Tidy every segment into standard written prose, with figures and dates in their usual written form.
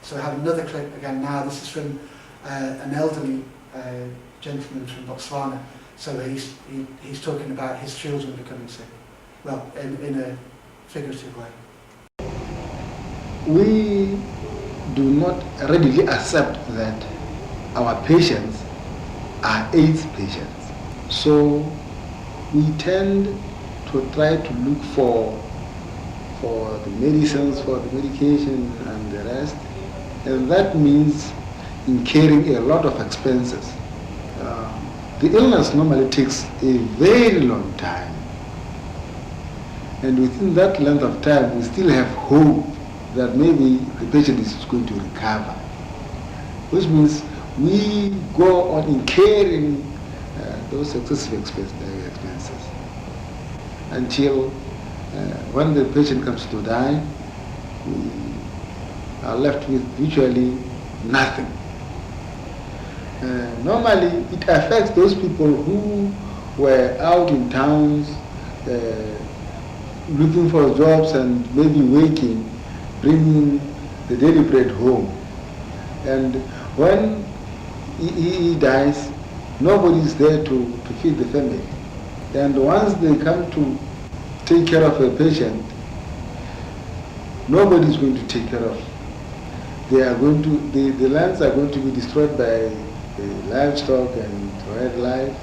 So we have another clip again now. This is from an elderly gentleman from Botswana. So he's talking about his children becoming sick. Well, in a figurative way. We do not readily accept that our patients are AIDS patients. So we tend to try to look for the medicines, for the medication and the rest. And that means incurring a lot of expenses. The illness normally takes a very long time. And within that length of time, we still have hope that maybe the patient is going to recover. Which means we go on incurring those excessive expenses until when the patient comes to die, we are left with virtually nothing. Normally, it affects those people who were out in towns looking for jobs and maybe working, bringing the daily bread home. And when he dies, nobody is there to feed the family. And once they come to take care of a patient, nobody is going to take care of. They are going to, the lands are going to be destroyed by livestock and wildlife,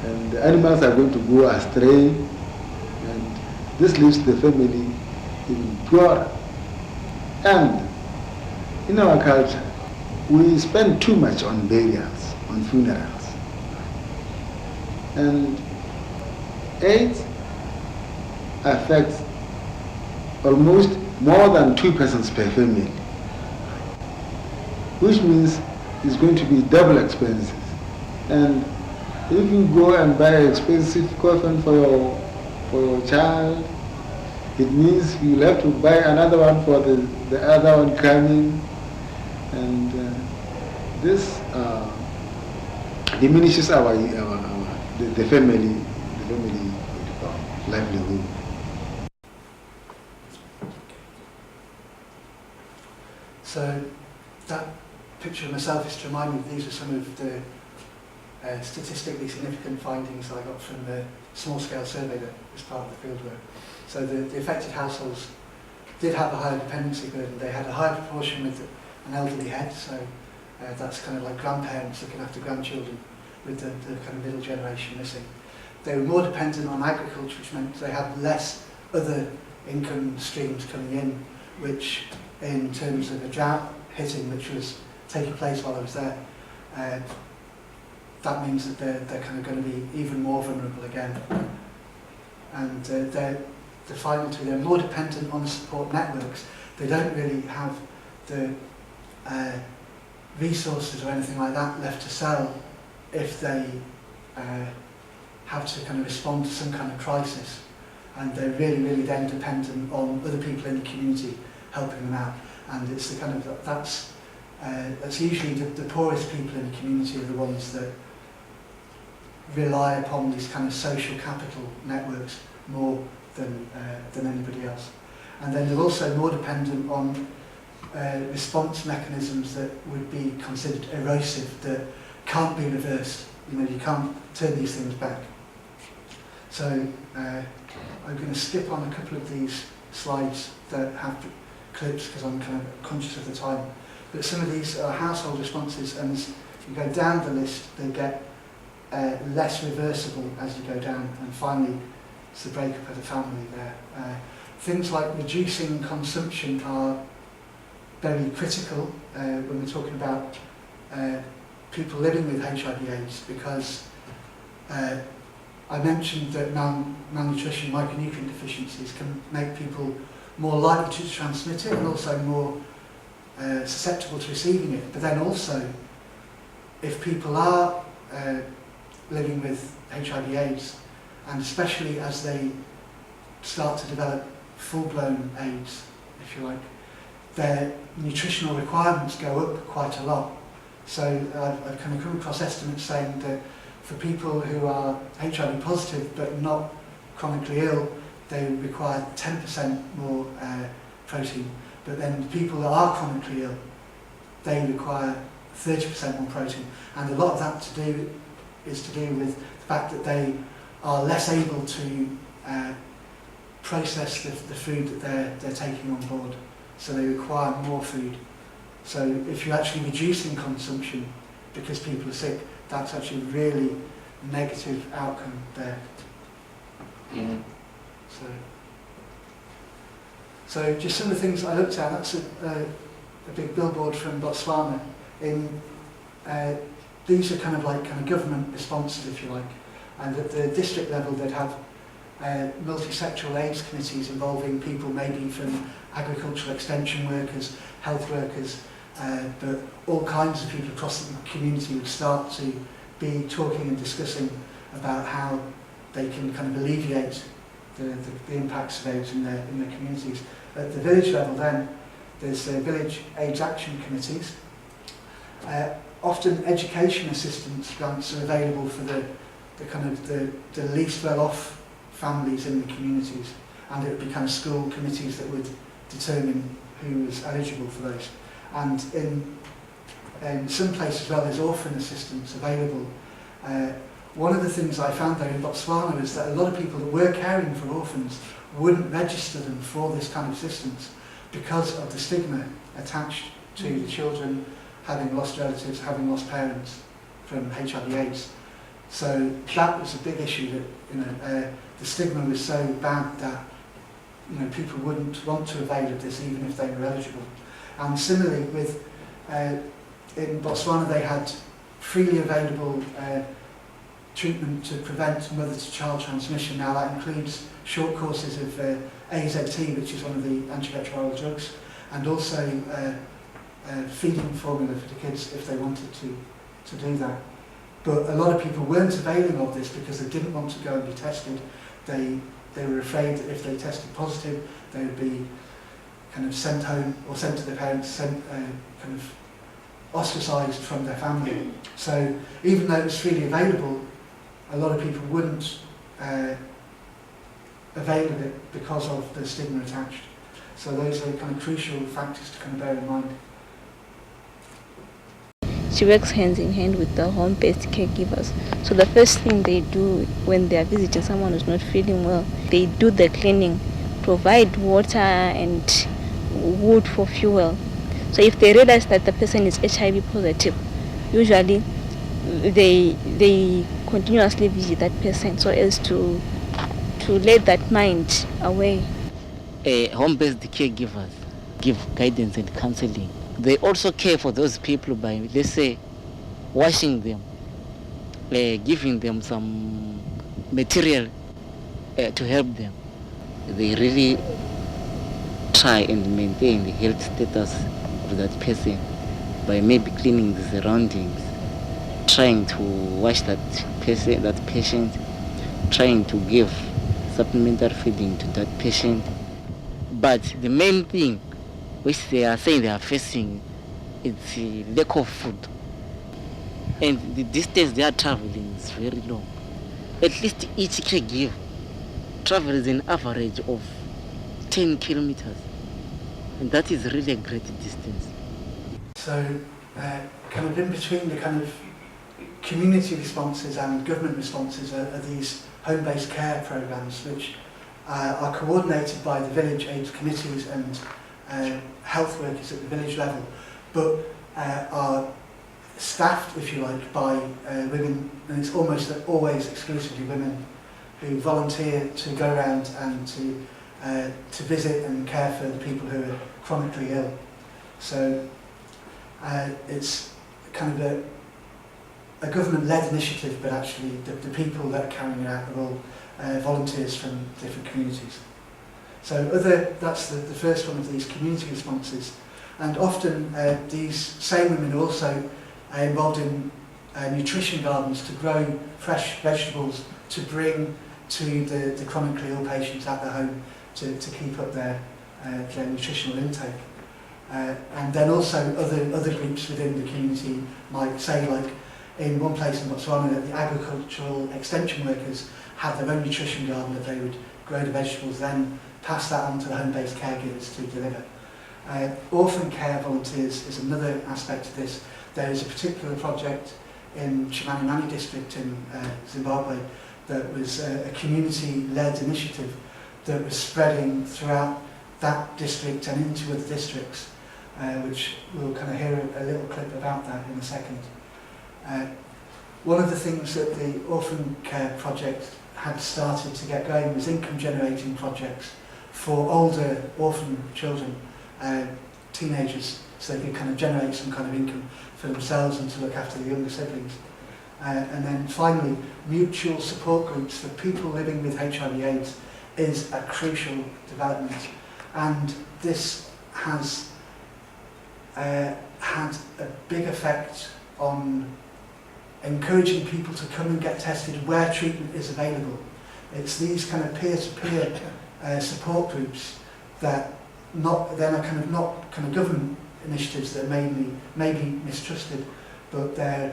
and the animals are going to go astray, and this leaves the family even poorer. And in our culture, we spend too much on burials, on funerals. And AIDS affects almost more than 2 persons per family, which means it's going to be double expenses. And if you go and buy an expensive coffin for your child, it means you'll have to buy another one for the other one coming, and this diminishes the family livelihood. So that picture of myself is to remind me these are some of the statistically significant findings I got from the small-scale survey that was part of the fieldwork. So the affected households did have a higher dependency burden. They had a higher proportion with an elderly head, so that's kind of like grandparents looking after grandchildren with the kind of middle generation missing. They were more dependent on agriculture, which meant they had less other income streams coming in, which in terms of a drought hitting, which was taking place while I was there, that means that they're kind of going to be even more vulnerable again. And the final two, they're more dependent on the support networks. They don't really have the resources or anything like that left to sell if they have to kind of respond to some kind of crisis. And they're really, really then dependent on other people in the community helping them out. And it's the kind of, that's usually the poorest people in the community are the ones that rely upon these kind of social capital networks more than anybody else. And then they're also more dependent on response mechanisms that would be considered erosive, that can't be reversed. You know, you can't turn these things back. So I'm going to skip on a couple of these slides that have clips because I'm kind of conscious of the time. But some of these are household responses, and as you go down the list, they get less reversible as you go down, and finally it's the breakup of the family there. Things like reducing consumption are very critical when we're talking about people living with HIV/AIDS, because I mentioned that malnutrition, micronutrient deficiencies can make people more likely to transmit it and also more susceptible to receiving it. But then also, if people are living with HIV/AIDS, and especially as they start to develop full-blown AIDS, if you like, their nutritional requirements go up quite a lot. So I've kind of come across estimates saying that for people who are HIV positive but not chronically ill, they require 10% more protein. But then people that are chronically ill they require 30% more protein, and a lot of that is to do with the fact that they are less able to process the food that they're taking on board, so they require more food. So if you're actually reducing consumption because people are sick, that's actually a really negative outcome there. Yeah. So just some of the things I looked at, that's a big billboard from Botswana. These are kind of government responses, if you like. And at the district level, they'd have multi-sectoral AIDS committees involving people maybe from agricultural extension workers, health workers, but all kinds of people across the community would start to be talking and discussing about how they can kind of alleviate the impacts of AIDS in their communities. At the village level then, there's village AIDS action committees. Often education assistance grants are available for the least well-off families in the communities, and it would be kind of school committees that would determine who was eligible for those. And in some places as well, there's orphan assistance available. One of the things I found there in Botswana is that a lot of people that were caring for orphans wouldn't register them for this kind of assistance because of the stigma attached to the children having lost relatives, having lost parents from HIV/AIDS. So that was a big issue, that the stigma was so bad that people wouldn't want to avail of this even if they were eligible. And similarly, in Botswana, they had freely available treatment to prevent mother-to-child transmission. Now that includes short courses of AZT, which is one of the antiretroviral drugs, and also feeding formula for the kids if they wanted to do that. But a lot of people weren't availing of this because they didn't want to go and be tested. They were afraid that if they tested positive, they would be kind of sent home or sent to their parents, kind of ostracised from their family. So even though it was freely available, a lot of people wouldn't avail of it because of the stigma attached. So those are kind of crucial factors to kind of bear in mind. She works hand in hand with the home-based caregivers. So the first thing they do when they are visiting someone who's not feeling well, they do the cleaning, provide water and wood for fuel. So if they realize that the person is HIV positive, usually they continuously visit that person so as to let that mind away. Home-based caregivers give guidance and counseling. They also care for those people by, let's say, washing them, giving them some material to help them. They really try and maintain the health status of that person by maybe cleaning the surroundings, trying to wash that patient, trying to give supplementary feeding to that patient. But the main thing which they are saying they are facing is the lack of food. And the distance they are traveling is very long. At least each caregiver travels an average of 10 kilometers. And that is really a great distance. So kind of in between the kind of community responses and government responses are these home-based care programs, which are coordinated by the village AIDS committees and health workers at the village level, but are staffed, if you like, by women, and it's almost always exclusively women who volunteer to go around and to visit and care for the people who are chronically ill. So it's kind of a government-led initiative, but actually the people that are carrying it out are all volunteers from different communities. So that's the first one of these community responses. And often these same women are also involved in nutrition gardens to grow fresh vegetables to bring to the chronically ill patients at their home to keep up their nutritional intake. And then also other groups within the community might say, like in one place in Botswana, that the agricultural extension workers had their own nutrition garden that they would grow the vegetables, then pass that on to the home-based caregivers to deliver. Orphan care volunteers is another aspect of this. There is a particular project in Chimanimani district in Zimbabwe that was a community-led initiative that was spreading throughout that district and into other districts, which we'll kind of hear a little clip about that in a second. One of the things that the Orphan Care Project had started to get going was income-generating projects for older orphan children, teenagers, so they could kind of generate some kind of income for themselves and to look after the younger siblings. And then finally, mutual support groups for people living with HIV/AIDS is a crucial development, and this has had a big effect on encouraging people to come and get tested where treatment is available. It's these kind of peer-to-peer support groups that they're not government initiatives that may be mistrusted, but they're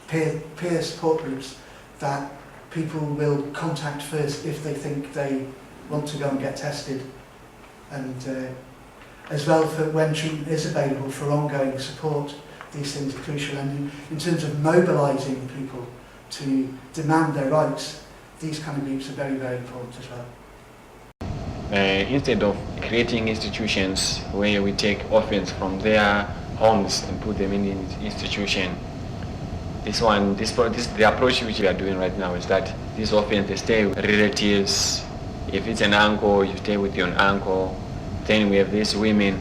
peer support groups that people will contact first if they think they want to go and get tested, and as well for when treatment is available for ongoing support. These things are crucial, and in terms of mobilising people to demand their rights, these kind of groups are very, very important as well. Instead of creating institutions where we take orphans from their homes and put them in an institution, the approach which we are doing right now is that these orphans, they stay with relatives. If it's an uncle, you stay with your uncle. Then we have these women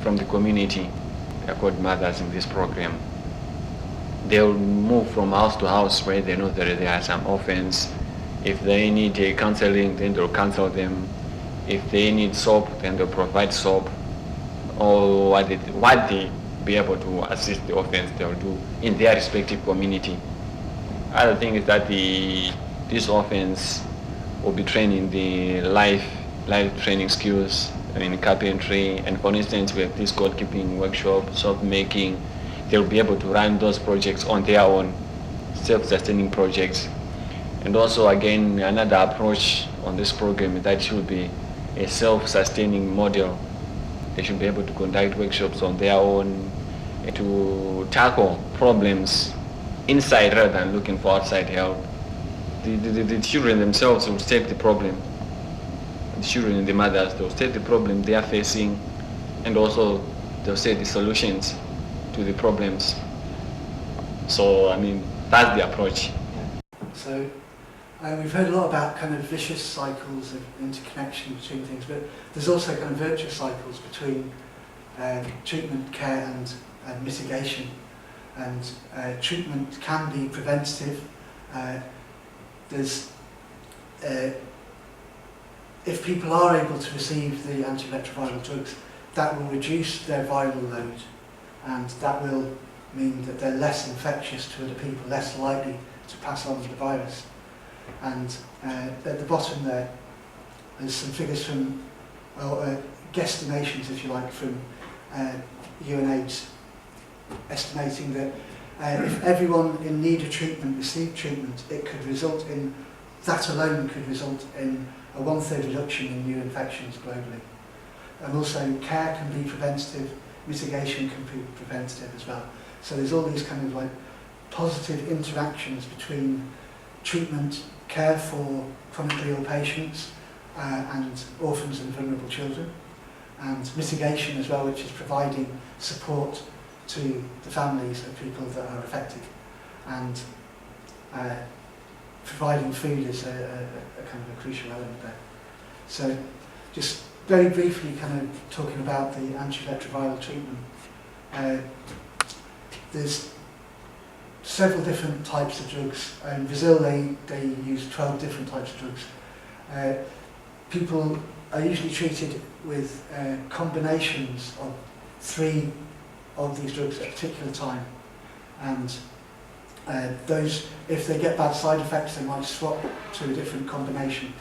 from the community. They are called mothers in this program. They'll move from house to house where they know that there are some orphans. If they need counseling, then they'll counsel them. If they need soap, then they'll provide soap. Or what they be able to assist the orphans, they'll do in their respective community. Other thing is that these orphans will be trained in the life training skills, in carpentry, and for instance we have this goalkeeping workshop, soap making. They'll be able to run those projects on their own, self-sustaining projects. And also again, another approach on this program is that it should be a self-sustaining model. They should be able to conduct workshops on their own to tackle problems inside rather than looking for outside help. The children themselves will state the problem. The children and the mothers, they'll state the problem they are facing, and also they'll say the solutions to the problems. So, I mean, that's the approach. So, we've heard a lot about kind of vicious cycles of interconnection between things, but there's also kind of virtuous cycles between treatment, care and mitigation. And treatment can be preventative. If people are able to receive the antiretroviral drugs, that will reduce their viral load, and that will mean that they're less infectious to other people, less likely to pass on the virus. And at the bottom there's some figures from, guesstimations, if you like, from UNAIDS, estimating that if everyone in need of treatment received treatment, that alone could result in a 1/3 reduction in new infections globally. And also care can be preventative, mitigation can be preventative as well. So there's all these kind of like positive interactions between treatment, care for chronically ill patients and orphans and vulnerable children, and mitigation as well, which is providing support to the families of people that are affected, and providing food is a kind of a crucial element there. So just very briefly kind of talking about the antiretroviral treatment. There's several different types of drugs. In Brazil they use 12 different types of drugs. People are usually treated with combinations of 3 of these drugs at a particular time, and those, if they get bad side effects, they might swap to a different combination.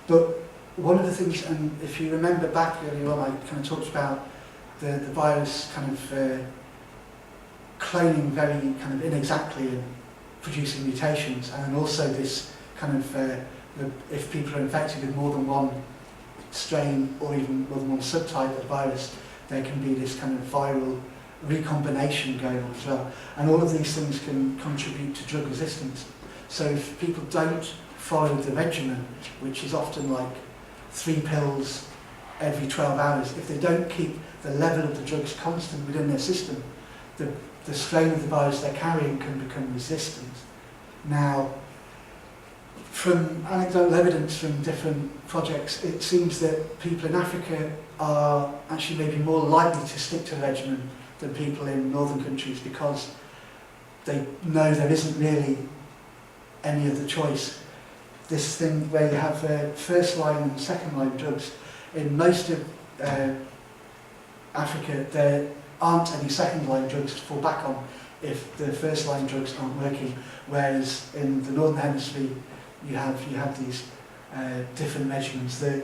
But one of the things, and if you remember back earlier on, I kind of talked about the virus kind of cloning very kind of inexactly and producing mutations, and then also this kind of if people are infected with more than one strain or even more than one subtype of the virus, there can be this kind of viral recombination going on as well. And all of these things can contribute to drug resistance. So if people don't follow the regimen, which is often like 3 pills every 12 hours, if they don't keep the level of the drugs constant within their system, the strain of the virus they're carrying can become resistant. Now, from anecdotal evidence from different projects, it seems that people in Africa are actually maybe more likely to stick to a regimen than people in northern countries, because they know there isn't really any other choice. This thing where you have first line and second line drugs, in most of Africa there aren't any second line drugs to fall back on if the first line drugs aren't working, whereas in the northern hemisphere you have these different regimens. The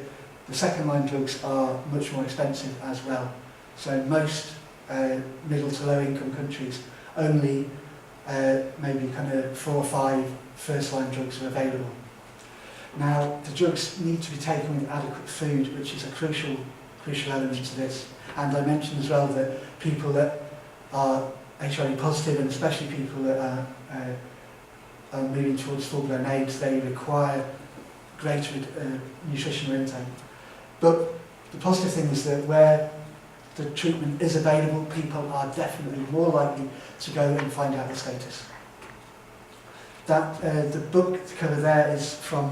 second line drugs are much more expensive as well. So most middle to low income countries only maybe kind of 4 or 5 first line drugs are available. Now the drugs need to be taken with adequate food, which is a crucial element to this. And I mentioned as well that people that are HIV positive, and especially people that are moving towards full-blown AIDS, they require greater nutritional intake. But the positive thing is that where the treatment is available, people are definitely more likely to go and find out the status. The book cover there is from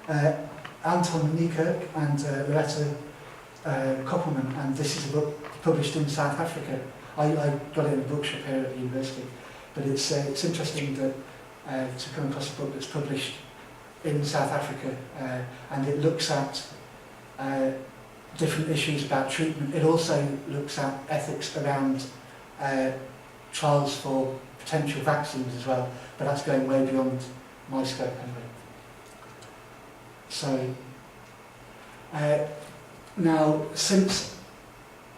Anton Nykirk and Loretta Koppelman, and this is a book published in South Africa. I got it in a bookshop here at the university, but it's interesting that to come across a book that's published in South Africa, and it looks at different issues about treatment. It also looks at ethics around trials for potential vaccines as well, but that's going way beyond my scope anyway. So now, since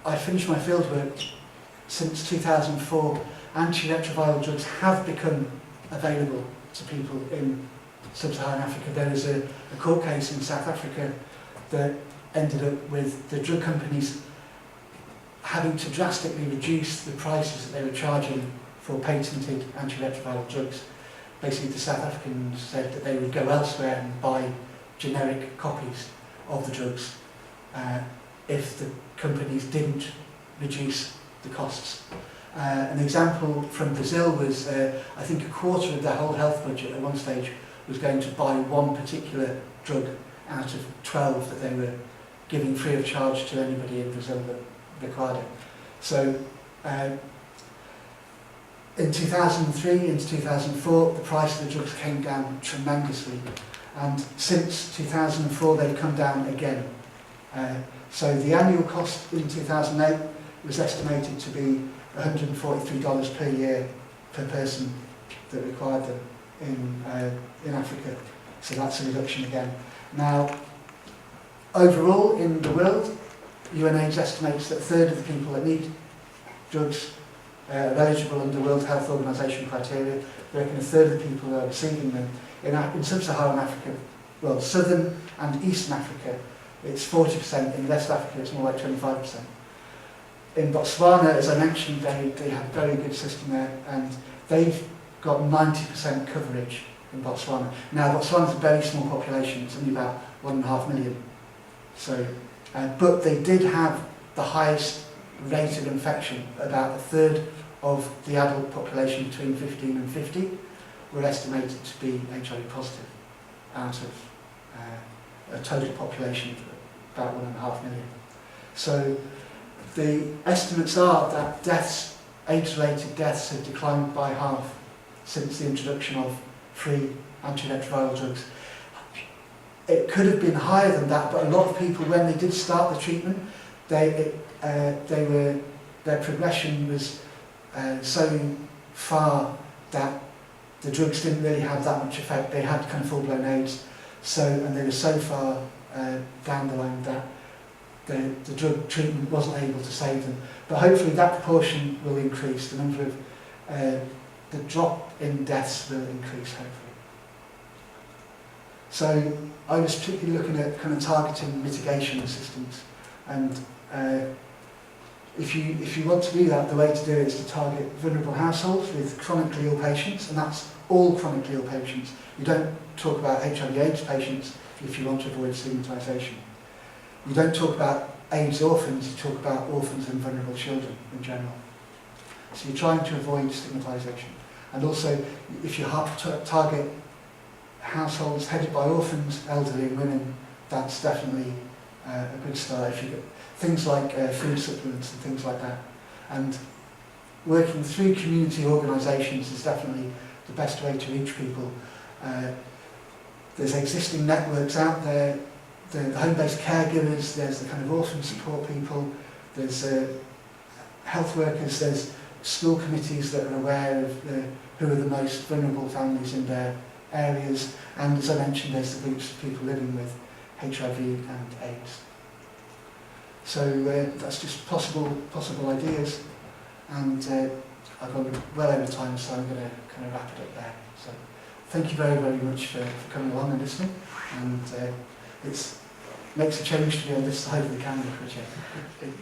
I finished my fieldwork, since 2004, antiretroviral drugs have become available to people in Sub-Saharan Africa. There was a court case in South Africa that ended up with the drug companies having to drastically reduce the prices that they were charging for patented antiretroviral drugs. Basically, the South Africans said that they would go elsewhere and buy generic copies of the drugs if the companies didn't reduce the costs. An example from Brazil was, I think a quarter of their whole health budget at one stage was going to buy one particular drug out of 12 that they were giving free of charge to anybody in Brazil that required it. So in 2003 into 2004, the price of the drugs came down tremendously, and since 2004 they've come down again. So the annual cost in 2008 was estimated to be $143 per year per person that required them in Africa. So that's a reduction again. Now, overall in the world, UNAIDS estimates that a third of the people that need drugs are eligible under World Health Organization criteria. They reckon a third of the people are receiving them. In Sub-Saharan Africa, well, Southern and Eastern Africa, it's 40%. In West Africa, it's more like 25%. In Botswana, as I mentioned, they have a very good system there, and they've got 90% coverage in Botswana. Now, Botswana's a very small population, it's only about 1.5 million. So, but they did have the highest rate of infection. About a third of the adult population between 15 and 50 were estimated to be HIV positive out of a total population of about 1.5 million. So the estimates are that deaths, AIDS-related deaths, have declined by half since the introduction of free antiretroviral drugs. It could have been higher than that, but a lot of people, when they did start the treatment, their progression was so far that the drugs didn't really have that much effect. They had kind of full-blown AIDS, and they were so far down the line that the drug treatment wasn't able to save them. But hopefully that proportion will increase. The number of the drop in deaths will increase, hopefully. So I was particularly looking at kind of targeting mitigation assistance, and If you want to do that, the way to do it is to target vulnerable households with chronically ill patients, and that's all chronically ill patients. You don't talk about HIV/AIDS patients if you want to avoid stigmatisation. You don't talk about AIDS orphans, you talk about orphans and vulnerable children in general. So you're trying to avoid stigmatisation. And also, if you target households headed by orphans, elderly and women, that's definitely a good start. If you get things like food supplements and things like that. And working through community organisations is definitely the best way to reach people. There's existing networks out there, the home-based caregivers, there's the kind of orphan support people, there's health workers, there's school committees that are aware of who are the most vulnerable families in their areas, and as I mentioned, there's the groups of people living with HIV and AIDS. So that's just possible ideas, and I've gone well over time, so I'm going to kind of wrap it up there. So thank you very, very much for coming along and listening, and it makes a change to be on this side of the camera, which I think.